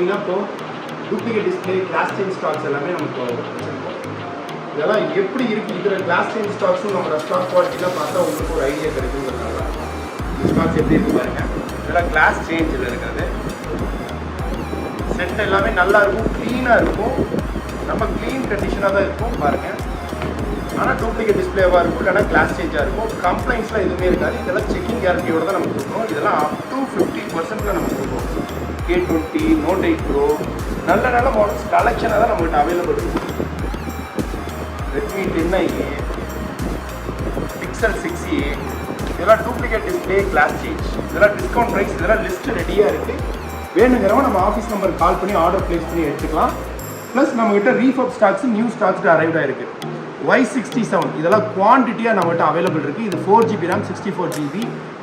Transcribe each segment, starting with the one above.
பார்த்தீங்கன்னா இப்போ duplicate display glass change stocks எல்லாமே நமக்கு வச்சுருக்கோம். இதெல்லாம் எப்படி இருக்குது, இதில் கிளாஸ் சேஞ்ச் ஸ்டாக்ஸும் நம்மளோட ஸ்டாக் குவாலிட்டிலாம் பார்த்தா உங்களுக்கு ஒரு ஐடியா கிடைக்குங்கிறதுனால இந்த ஸ்டாக்ஸ் எப்படி இருக்குது பாருங்கள். இதெல்லாம் கிளாஸ் சேஞ்சில் இருக்கிறது. செட் எல்லாமே நல்லா இருக்கும், க்ளீனாக இருக்கும், நம்ம க்ளீன் கண்டிஷனாக தான் இருக்கும் பாருங்கள். ஆனால் டூப்ளிகேட் டிஸ்பிளேவாக இருக்கும், இல்லைனா கிளாஸ் சேஞ்சாக இருக்கும். கம்ப்ளைண்ட்ஸ்லாம் எதுவுமே இருக்காது. இதெல்லாம் செக்கிங் கேரண்டியோடு தான் நம்ம கொடுக்குறோம். இதெல்லாம் அப் டு 50% நம்ம கொடுக்குறோம். K20, Note 8 Pro நல்ல நல்ல மாடல்ஸ் கலெக்ஷனாக தான் நம்மகிட்ட அவைலபிள் இருக்கும். Redmi 10i, Pixel 6a இதெல்லாம் டூப்ளிகேட் டிஸ்பிளே கிளாஸ் சேஞ்ச். இதெல்லாம் டிஸ்கவுண்ட் ப்ரைஸ், இதெல்லாம் லிஸ்ட் ரெடியாக இருக்குது. வேணுங்கிறவங்க நம்ம ஆஃபீஸ் நம்பருக்கு கால் பண்ணி ஆர்டர் ப்ளேஸ் பண்ணி எடுத்துக்கலாம். ப்ளஸ் நம்மகிட்ட ரீஃபப் ஸ்டாக்ஸ் நியூ ஸ்டாக்ஸ் அரைவ்டாக இருக்குது. Y67 இதெல்லாம் குவான்டிட்டியாக நம்மகிட்ட அவைலபிள் இருக்குது. இது 4GB RAM 64GB.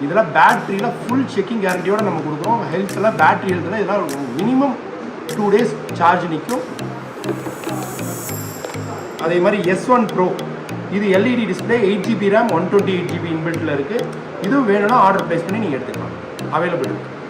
இதெல்லாம் பேட்டரியில் ஃபுல் செக்கிங் கேரண்டியோடு நம்ம கொடுக்குறோம். ஹெல்த்தில் பேட்டரி ஹெல்த்தில் இதெல்லாம் மினிமம் 2 days சார்ஜ் நிற்கும். அதே மாதிரி S1 Pro இது LED display 8GB RAM 128GB இன்பில்ட்டில் இருக்குது. இதுவும் வேணும்னா ஆர்டர் ப்ளேஸ் பண்ணி நீங்கள் எடுத்துக்கலாம். அவைலபிள் இருக்குது.